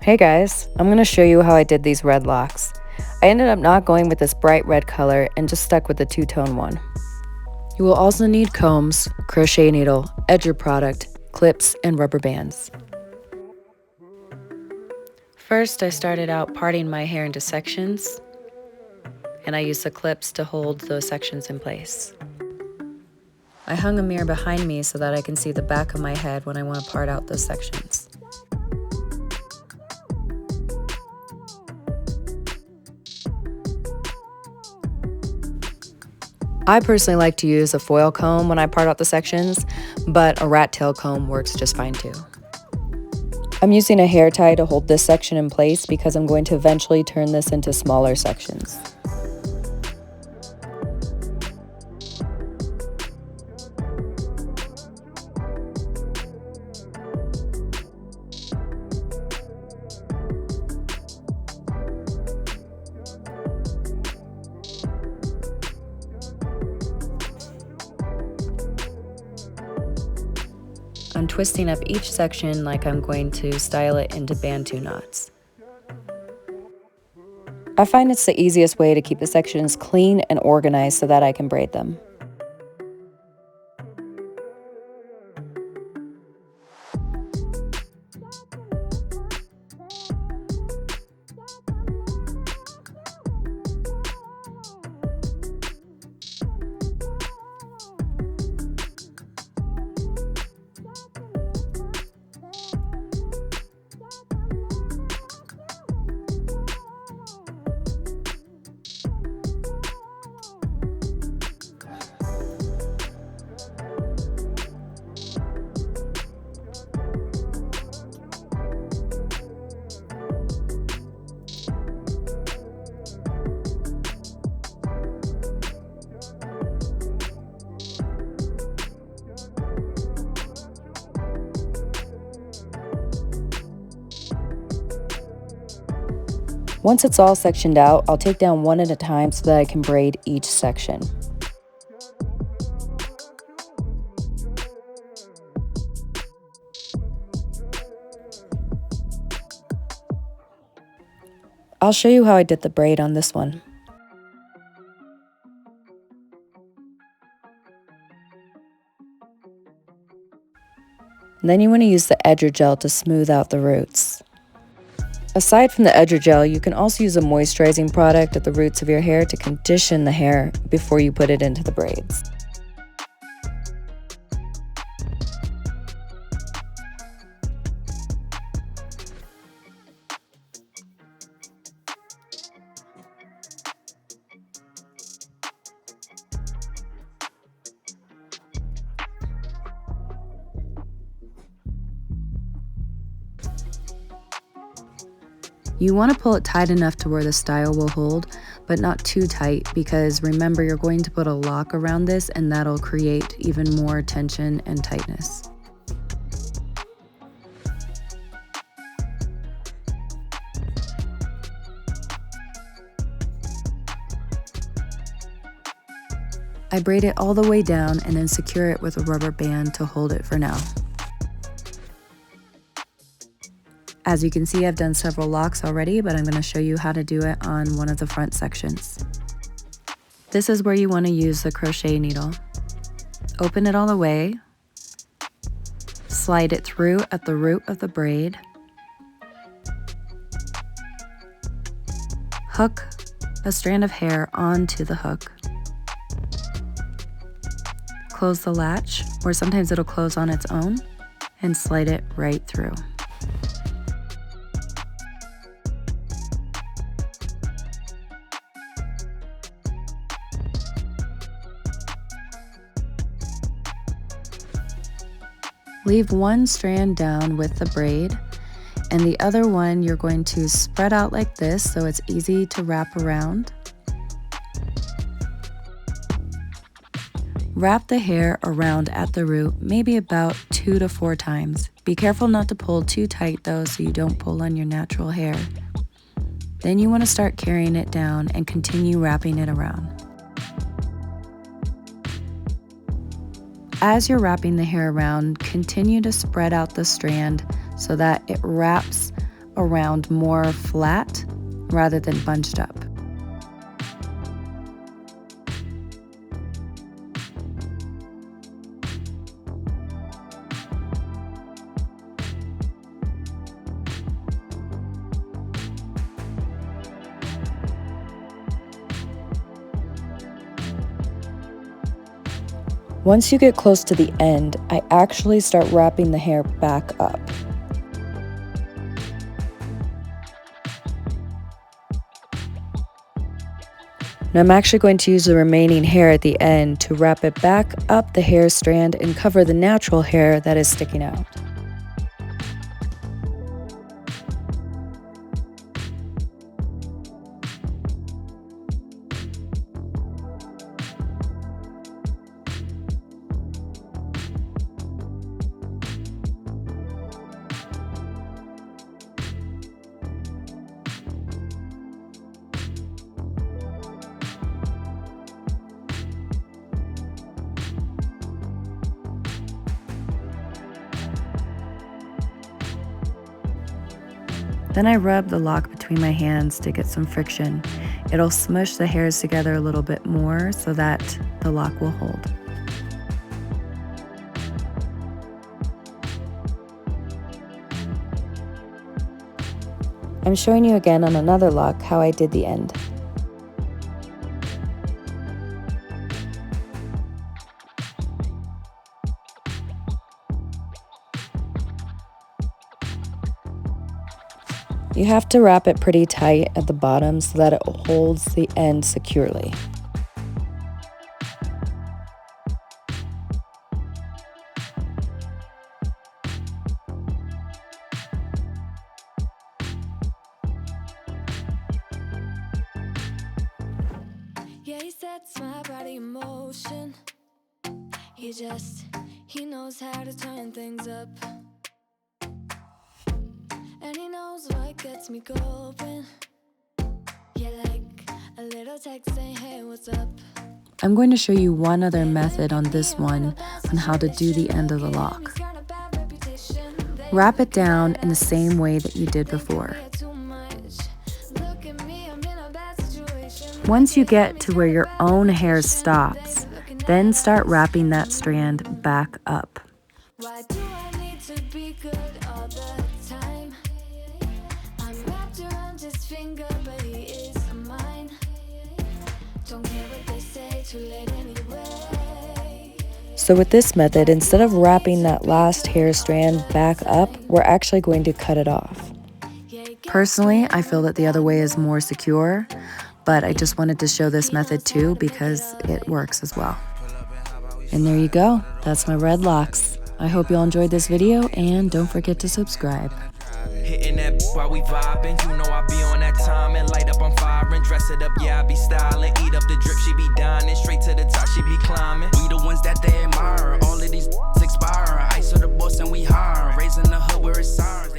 Hey guys, I'm going to show you how I did these red locks. I ended up not going with this bright red color and just stuck with the two-tone one. You will also need combs, crochet needle, edger product, clips, and rubber bands. First, I started out parting my hair into sections, and I used the clips to hold those sections in place. I hung a mirror behind me so that I can see the back of my head when I want to part out those sections. I personally like to use a foil comb when I part out the sections, but a rat tail comb works just fine too. I'm using a hair tie to hold this section in place because I'm going to eventually turn this into smaller sections. I'm twisting up each section like I'm going to style it into bantu knots. I find it's the easiest way to keep the sections clean and organized so that I can braid them. Once it's all sectioned out, I'll take down one at a time so that I can braid each section. I'll show you how I did the braid on this one. Then you want to use the edger gel to smooth out the roots. Aside from the edger gel, you can also use a moisturizing product at the roots of your hair to condition the hair before you put it into the braids. You want to pull it tight enough to where the style will hold, but not too tight because remember you're going to put a lock around this and that'll create even more tension and tightness. I braid it all the way down and then secure it with a rubber band to hold it for now. As you can see, I've done several locks already, but I'm going to show you how to do it on one of the front sections. This is where you want to use the crochet needle. Open it all the way, slide it through at the root of the braid, hook a strand of hair onto the hook, close the latch, or sometimes it'll close on its own, and slide it right through. Leave one strand down with the braid, and the other one you're going to spread out like this so it's easy to wrap around. Wrap the hair around at the root, maybe about 2 to 4 times. Be careful not to pull too tight though so you don't pull on your natural hair. Then you want to start carrying it down and continue wrapping it around. As you're wrapping the hair around, continue to spread out the strand so that it wraps around more flat rather than bunched up. Once you get close to the end, I actually start wrapping the hair back up. Now I'm actually going to use the remaining hair at the end to wrap it back up the hair strand and cover the natural hair that is sticking out. Then I rub the lock between my hands to get some friction. It'll smush the hairs together a little bit more so that the lock will hold. I'm showing you again on another lock how I did the end. You have to wrap it pretty tight at the bottom so that it holds the end securely. Yeah, he sets my body in motion. He knows how to turn things up. And he knows what gets me going. Yeah, like a little text saying, hey, what's up? I'm going to show you one other method on this one on how to do the end of the lock. Wrap it down in the same way that you did before. Once you get to where your own hair stops, then start wrapping that strand back up. Why do I need to be good all the time? I'm wrapped around his finger, but he is mine. Don't care what they say, too late anyway. So with this method, instead of wrapping that last hair strand back up, we're actually going to cut it off. Personally, I feel that the other way is more secure, but I just wanted to show this method too because it works as well. And there you go, that's my red locks. I hope you all enjoyed this video and don't forget to subscribe. Hitting that while we vibing, you know I be on that time and light up, I'm firing, dress it up, yeah I be styling, eat up the drip, she be dining, straight to the top, she be climbing. We the ones that they admire, all of these expire, ice of the boss and we hire, raising the hood where it's sirens.